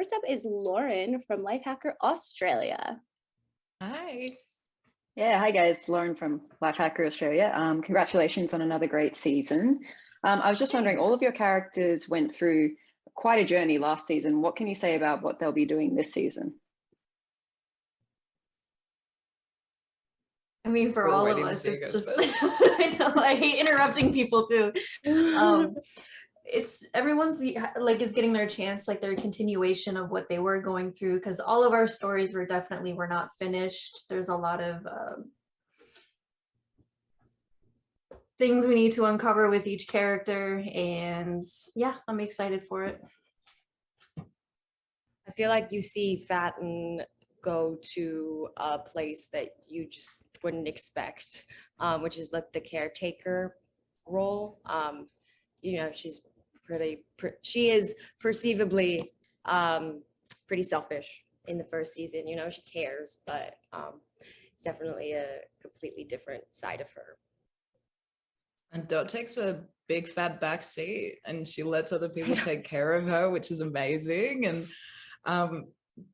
first up is Lauren from Lifehacker Australia. Hi. Yeah, hi guys, Lauren from Lifehacker Australia. Congratulations on another great season. I was just wondering, all of your characters went through quite a journey last season. What can you say about what they'll be doing this season? I mean, for all of us, it's just, I know, I hate interrupting people too. It's everyone's like is getting their chance, like their continuation of what they were going through, because all of our stories were not finished. There's a lot of things we need to uncover with each character, and yeah, I'm excited for it. I feel like you see Fatten go to a place that you just wouldn't expect, which is like the caretaker role. You know, she is perceivably pretty selfish in the first season. You know, she cares, but it's definitely a completely different side of her. And Dot takes a big fat back seat and she lets other people take care of her, which is amazing. And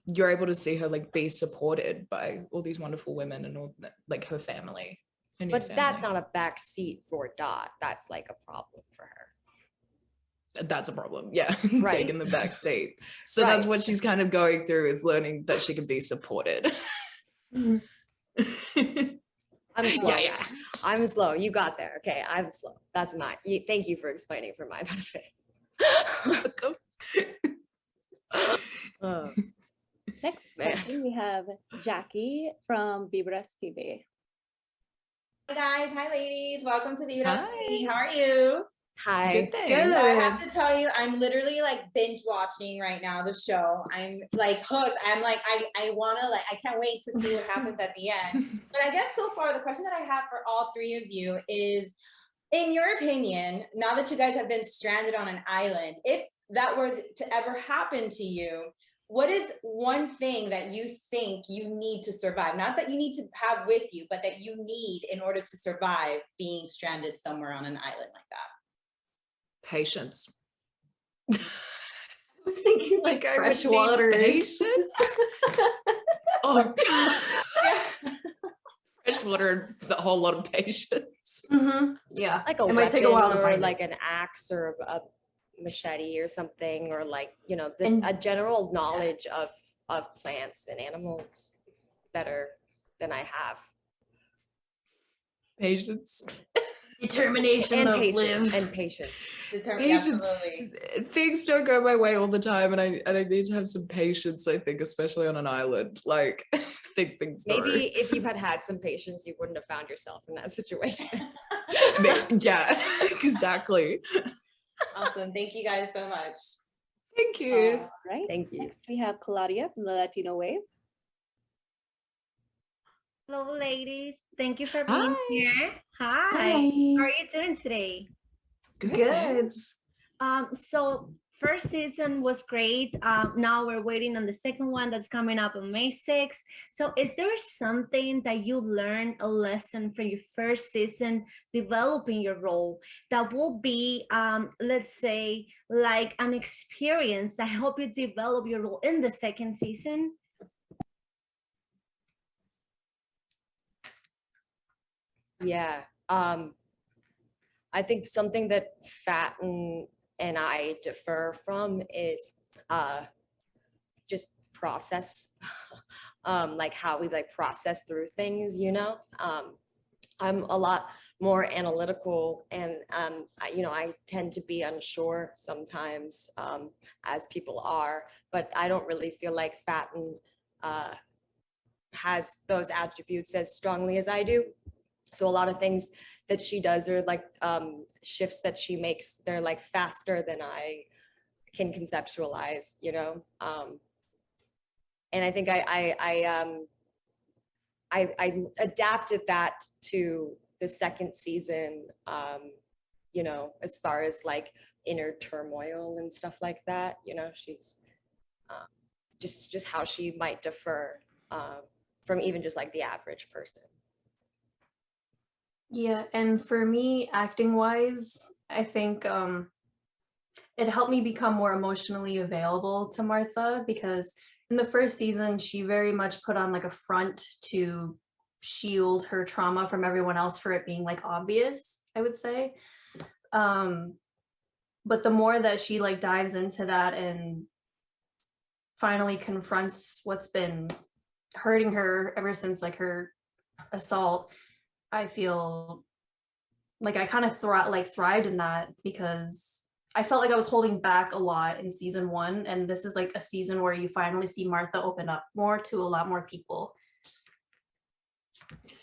you're able to see her like be supported by all these wonderful women and all like her family. But that's not a back seat for Dot. That's like a problem for her. That's a problem. Yeah. Right. Taking the back seat. So Right. That's what she's kind of going through, is learning that she can be supported. I'm slow. Yeah. I'm slow. You got there. Okay. I'm slow. That's mine. Thank you for explaining for my benefit. Next question, we have Jackie from Vibras TV. Hi guys, hi ladies, welcome to Vibras Hi. TV. How are you? Hi. Good thing. Good. So I have to tell you, I'm literally like binge watching right now the show. I'm like hooked. I'm like, I wanna like, I can't wait to see what happens at the end. But I guess so far the question that I have for all three of you is, in your opinion, now that you guys have been stranded on an island, if that were to ever happen to you, what is one thing that you think you need to survive? Not that you need to have with you, but that you need in order to survive being stranded somewhere on an island like that? Patience. I was thinking like I fresh would need water. Patience. Oh, Yeah. fresh water and a whole lot of patience. Yeah, Like a it might take a while to or find like it. an axe or a machete or something, or like, you know, And- a general knowledge of plants and animals better than I have. Patience. Determination And to patience. live. And patience. Patience. Absolutely. Things don't go my way all the time, and I need to have some patience, I think, especially on an island. Like, think things through. Maybe if you had some patience, you wouldn't have found yourself in that situation. Yeah, exactly. Awesome. Thank you guys so much. Thank you. All right. Thank you. Next, we have Claudia from the Latino Wave. Hello, ladies. Thank you for being Hi. here. Hi. Hi. How are you doing today? Good. Thanks. So first season was great. Now we're waiting on the second one that's coming up on May 6th. So is there something that you learned, a lesson from your first season developing your role that will be, let's say, like an experience that help you develop your role in the second season? Yeah. I think something that Fatten and I differ from is just process, like how we like process through things, you know. I'm a lot more analytical, and you know, I tend to be unsure sometimes, as people are, but I don't really feel like Fatten has those attributes as strongly as I do. So a lot of things that she does are like shifts that she makes, they're like faster than I can conceptualize, you know. And I think I adapted that to the second season, you know, as far as like inner turmoil and stuff like that. You know, she's just how she might differ from even just like the average person. Yeah, and for me, acting wise, I think it helped me become more emotionally available to Martha, because in the first season, she very much put on like a front to shield her trauma from everyone else for it being like obvious, I would say. But the more that she like dives into that and finally confronts what's been hurting her ever since like her assault, I feel like I kind of thrived in that, because I felt like I was holding back a lot in season 1, and this is like a season where you finally see Martha open up more to a lot more people.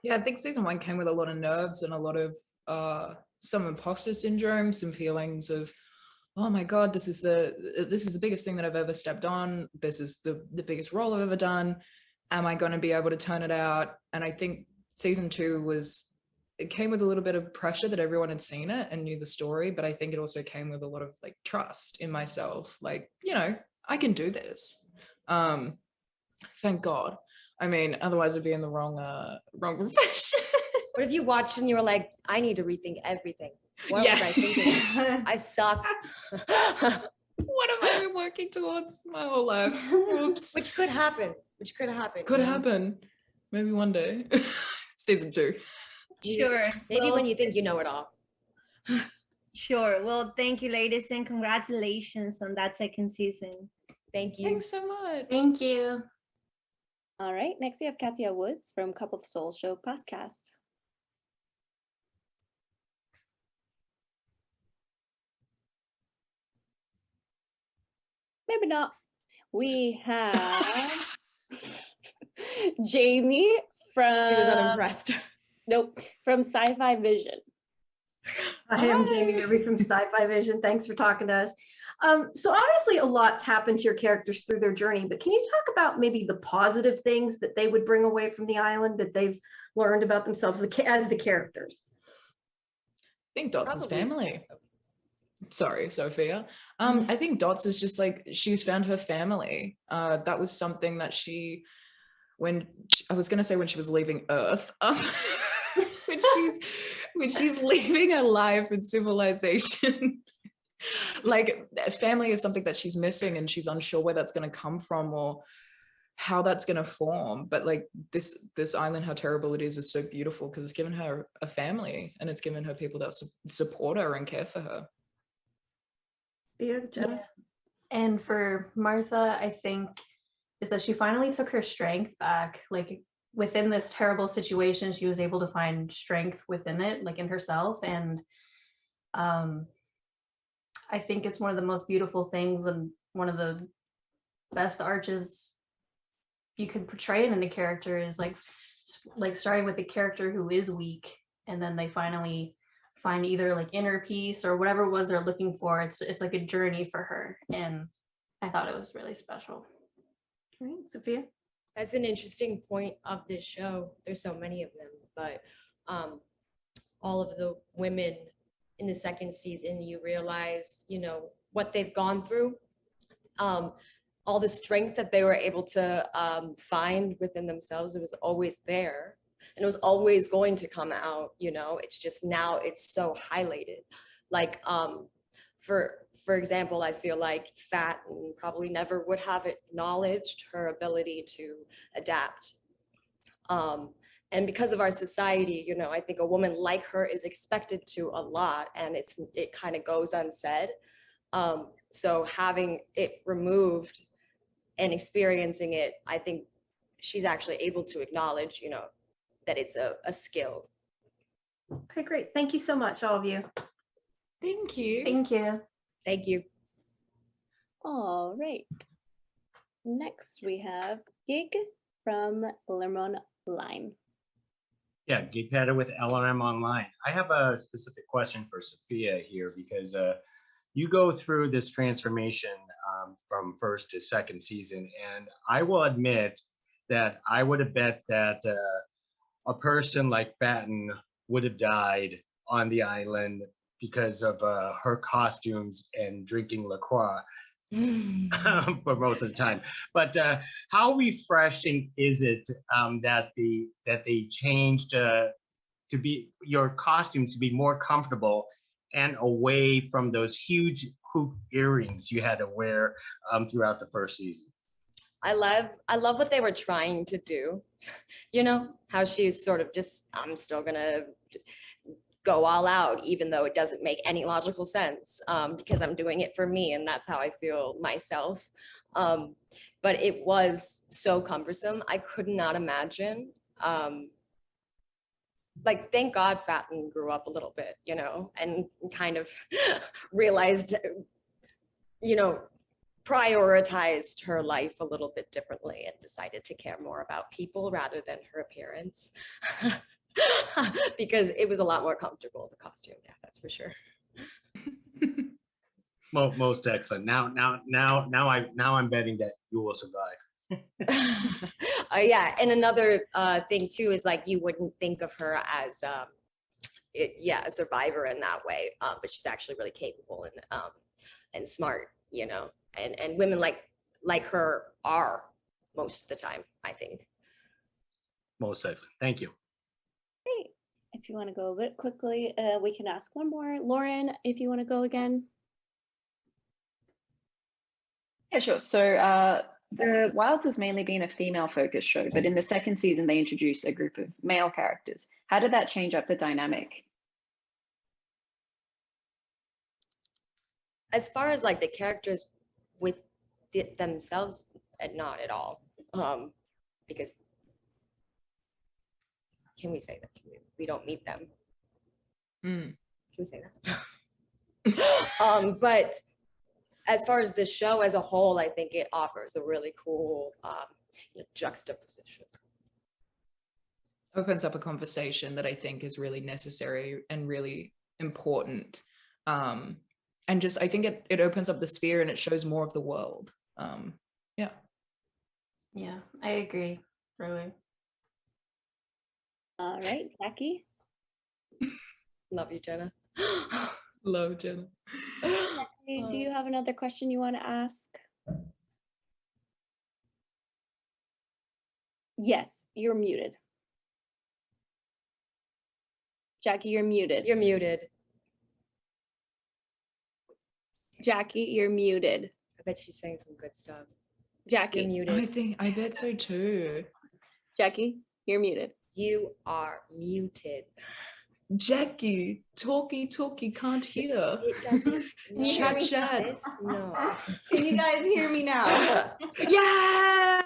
Yeah, I think season 1 came with a lot of nerves and a lot of some imposter syndrome, some feelings of, oh my God, this is the biggest thing that I've ever stepped on. This is the biggest role I've ever done. Am I going to be able to turn it out? And I think season 2 it came with a little bit of pressure that everyone had seen it and knew the story, but I think it also came with a lot of like trust in myself. Like, you know, I can do this. Thank God. I mean, otherwise I'd be in the wrong profession. What if you watched and you were like, I need to rethink everything? What Yeah. was I thinking? I suck. What have I been working towards my whole life? Oops. Which could happen. Could you know? happen. Maybe one day. Season 2. Sure. Maybe Well, when you think you know it all. sure. Well, thank you, ladies, and congratulations on that second season. Thank you. Thanks so much. Thank you. All right, next we have Katia Woods from Cup of Soul Show podcast. Maybe not. We have Jamie from She was unimpressed. Nope, from Sci-Fi Vision. Hi, I'm Jamie Hi. Ribby from Sci-Fi Vision. Thanks for talking to us. So obviously a lot's happened to your characters through their journey, but can you talk about maybe the positive things that they would bring away from the island that they've learned about themselves as the characters? I think Dots is Probably. family. Sorry, Sophia. I think Dots is just like, she's found her family. That was something that I was going to say when she was leaving Earth, when she's leaving her life and civilization, like family is something that she's missing, and she's unsure where that's going to come from or how that's going to form. But like this island, how terrible it is so beautiful because it's given her a family, and it's given her people that support her and care for her. Yeah, Jenna? And for Martha, I think is that she finally took her strength back. Like within this terrible situation, she was able to find strength within it, like in herself. And I think it's one of the most beautiful things and one of the best arches you could portray in a character is like starting with a character who is weak, and then they finally find either like inner peace or whatever it was they're looking for. It's like a journey for her, and I thought it was really special. All right, Sophia? That's an interesting point of this show. There's so many of them, but all of the women in the second season, you realize, you know, what they've gone through, all the strength that they were able to find within themselves. It was always there, and it was always going to come out. You know, it's just now it's so highlighted. Like for example, I feel like Fatten probably never would have acknowledged her ability to adapt. And because of our society, you know, I think a woman like her is expected to a lot, and it kind of goes unsaid. So having it removed and experiencing it, I think she's actually able to acknowledge, you know, that it's a skill. Okay, great. Thank you so much, all of you. Thank you. Thank you. Thank you. All right. Next we have Gig from Lemon Line. Yeah, Gig Patter with LRM Online. I have a specific question for Sophia here because you go through this transformation from first to second season, and I will admit that I would have bet that a person like Fatten would have died on the island because of her costumes and drinking LaCroix for most of the time. But how refreshing is it that they changed to be your costumes to be more comfortable and away from those huge hoop earrings you had to wear throughout the first season? I love what they were trying to do. You know, how she's sort of just, I'm still gonna go all out, even though it doesn't make any logical sense, because I'm doing it for me and that's how I feel myself. But it was so cumbersome. I could not imagine. Like, thank God Fatten grew up a little bit, you know, and kind of realized, you know, prioritized her life a little bit differently and decided to care more about people rather than her appearance. Because it was a lot more comfortable, the costume, yeah, that's for sure. Most excellent. Now I'm betting that you will survive. Yeah, and another thing too is like you wouldn't think of her as a survivor in that way, but she's actually really capable and smart, you know, and women like her are most of the time, I think. Most excellent. Thank you. Great. If you want to go a bit quickly, we can ask one more. Lauren, if you want to go again. Yeah, sure. So the Wilds has mainly been a female-focused show, but in the second season, they introduced a group of male characters. How did that change up the dynamic? As far as like the characters with themselves, not at all, because can we say that we don't meet them? Can we say that? But as far as the show as a whole, I think it offers a really cool juxtaposition. Opens up a conversation that I think is really necessary and really important. And just, I think it opens up the sphere and it shows more of the world. Yeah. Yeah, I agree, really. All right, Jackie. Love you, Jenna. Love Jenna. Jackie, do you have another question you want to ask? Yes, you're muted. Jackie, you're muted. You're muted. Jackie, you're muted. I bet she's saying some good stuff. Jackie, You're muted. I bet so too. Jackie, you're muted. You are muted. Jackie, talkie, can't hear. It doesn't. Chat, chat. No. Can you guys hear me now? Yeah.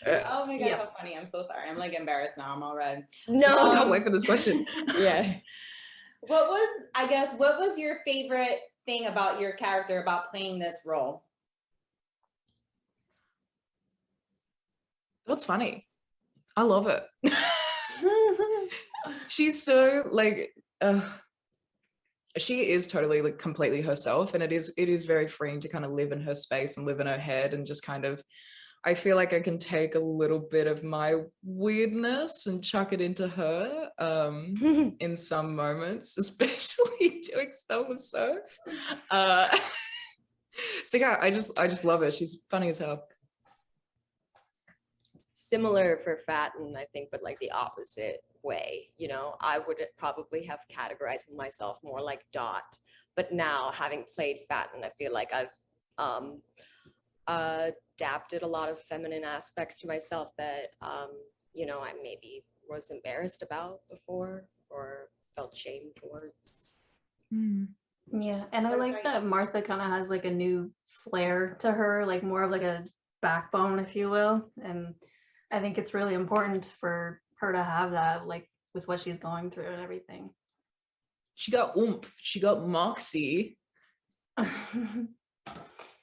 Oh my god, Yep. how funny. I'm so sorry. I'm like embarrassed now. I'm all red. I No. can't wait for this question. Yeah. What was your favorite thing about your character about playing this role? That's funny. I love it. She's so like, she is totally like completely herself, and it is very freeing to kind of live in her space and live in her head and just kind of, I feel like I can take a little bit of my weirdness and chuck it into her in some moments, especially doing stuff with Soph. So yeah, I just love her. She's funny as hell. Similar for Fatten, I think, but like the opposite way. You know, I would probably have categorized myself more like Dot, but now having played Fatten, I feel like I've adapted a lot of feminine aspects to myself that you know, I maybe was embarrassed about before or felt shame towards. Yeah, and I like that Martha kind of has like a new flair to her, like more of like a backbone, if you will. And I think it's really important for her to have that, like with what she's going through and everything. She got oomph. She got moxie.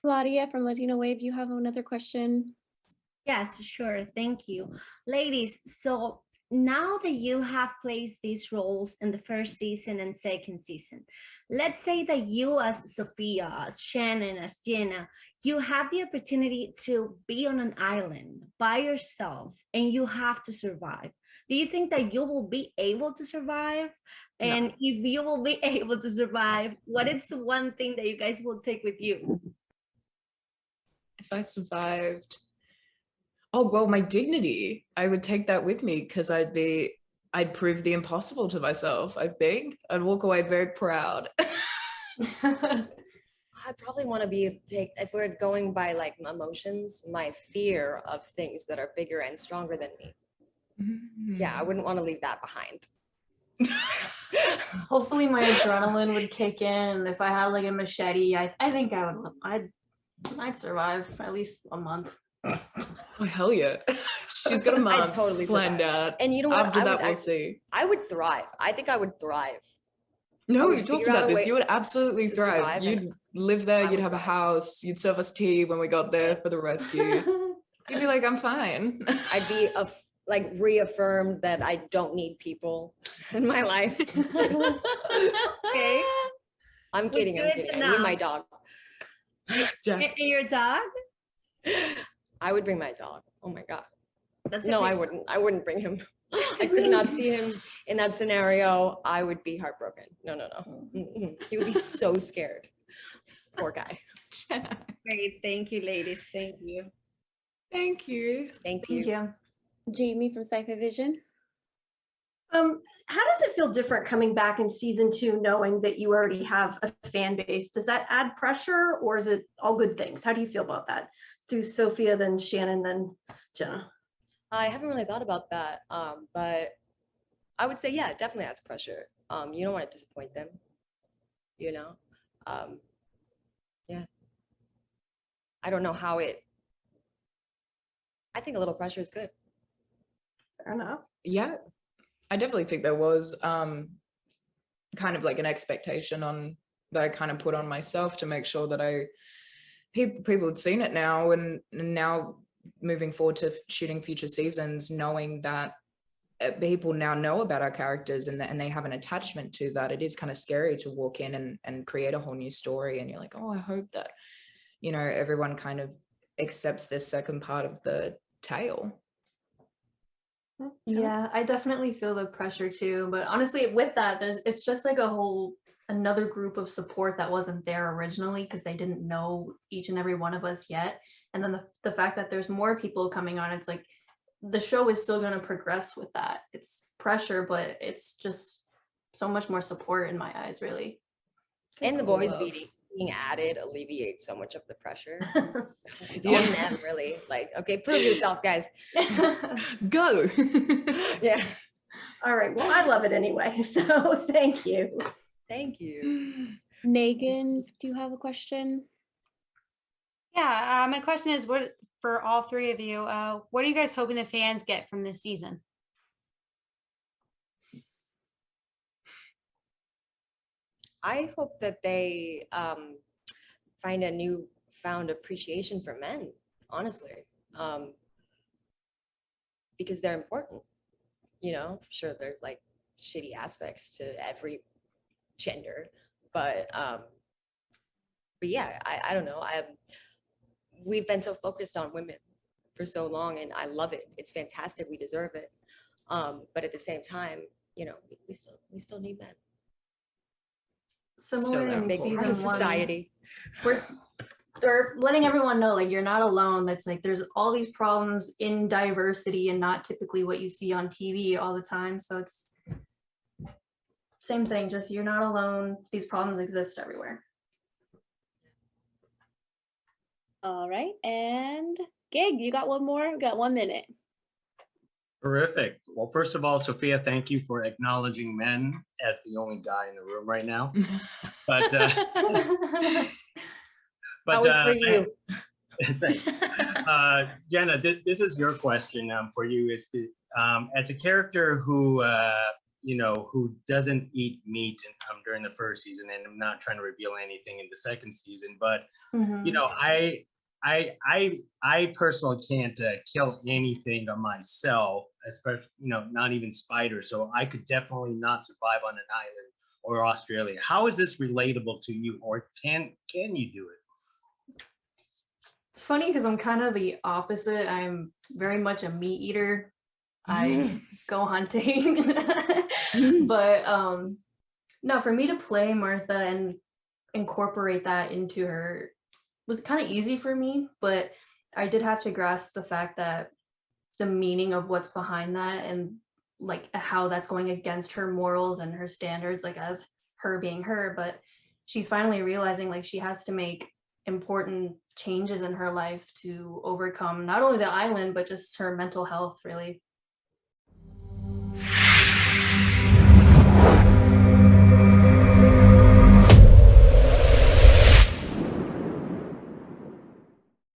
Claudia from Latino Wave, you have another question? Yes, sure. Thank you. Ladies, so now that you have played these roles in the first season and second season, let's say that you as Sophia, as Shannon, as Jenna, you have the opportunity to be on an island by yourself and you have to survive. Do you think that you will be able to survive? And No. if you will be able to survive, what is the one thing that you guys will take with you? If I survived, oh well, my dignity, I would take that with me, because I'd prove the impossible to myself. I'd walk away very proud. I probably want to if we're going by like emotions, my fear of things that are bigger and stronger than me. Yeah, I wouldn't want to leave that behind. Hopefully my adrenaline would kick in, and if I had like a machete, I think I'd survive at least a month. Oh, hell yeah. She's got a month totally planned survive. out. And you know what? After I that, would we'll actually- see. I would thrive. I think I would thrive. No, would we talked figure out about a this. way You would absolutely to thrive. survive, and You'd live there, I you'd would have a thrive. house, you'd serve us tea when we got there for the rescue. You'd be like, I'm fine. I'd be like reaffirmed that I don't need people in my life. Okay. I'm kidding. I'm good kidding. to I need know. my dog. Jack. And your dog? I would bring my dog. Oh my god. That's No, I okay. wouldn't. I wouldn't bring him. I could not see him in that scenario. I would be heartbroken. No. Mm-mm. He would be so scared. Poor guy. Great. Thank you, ladies. Thank you. Thank you. Thank you. Thank you. Jamie from Cypher Vision. How does it feel different coming back in season 2, knowing that you already have a fan base? Does that add pressure, or is it all good things? How do you feel about that? Let's do Sophia, then Shannon, then Jenna. I haven't really thought about that, but I would say, yeah, it definitely adds pressure. You don't want to disappoint them, you know? Yeah. I don't know how I think a little pressure is good. Fair enough. Yeah, I definitely think there was kind of like an expectation that I kind of put on myself to make sure that people had seen it now, and now moving forward to shooting future seasons, knowing that people now know about our characters and they have an attachment to that. It is kind of scary to walk in and create a whole new story, and you're like, oh, I hope that, you know, everyone kind of accepts this second part of the tale. Yeah, I definitely feel the pressure too. But honestly, with that, it's just like another group of support that wasn't there originally because they didn't know each and every one of us yet. And then the fact that there's more people coming on, it's like the show is still going to progress with that. It's pressure, but it's just so much more support in my eyes, really. And the boys Love. being added alleviates so much of the pressure. It's Yeah. on them, really. Like, okay, prove yourself, guys. Go. Yeah. All right. Well, I love it anyway. So thank you. Thank you. Megan, do you have a question? Yeah, my question is, what for all three of you? What are you guys hoping the fans get from this season? I hope that they find a newfound appreciation for men, honestly, because they're important. You know, sure, there's like shitty aspects to every gender, but yeah, I don't know. We've been so focused on women for so long, and I love it. It's fantastic. We deserve it. But at the same time, you know, we still need men. Similar they're in Big season part of 1, society. they're letting everyone know like you're not alone. That's like there's all these problems in diversity and not typically what you see on TV all the time. So it's same thing, just you're not alone. These problems exist everywhere. All right. And Gig, you got one more? We got 1 minute. Terrific. Well, first of all, Sophia, thank you for acknowledging men as the only guy in the room right now. But That was for you. thanks. Jenna, this is your question for you. As a character who who doesn't eat meat during the first season, and I'm not trying to reveal anything in the second season, but you know, I personally can't kill anything on myself, especially, you know, not even spiders. So I could definitely not survive on an island or Australia. How is this relatable to you, or can you do it? It's funny because I'm kind of the opposite. I'm very much a meat eater. I go hunting. But no, for me to play Martha and incorporate that into her was kind of easy for me, but I did have to grasp the fact that the meaning of what's behind that and like how that's going against her morals and her standards, like as her being her. But she's finally realizing like she has to make important changes in her life to overcome not only the island but just her mental health, really.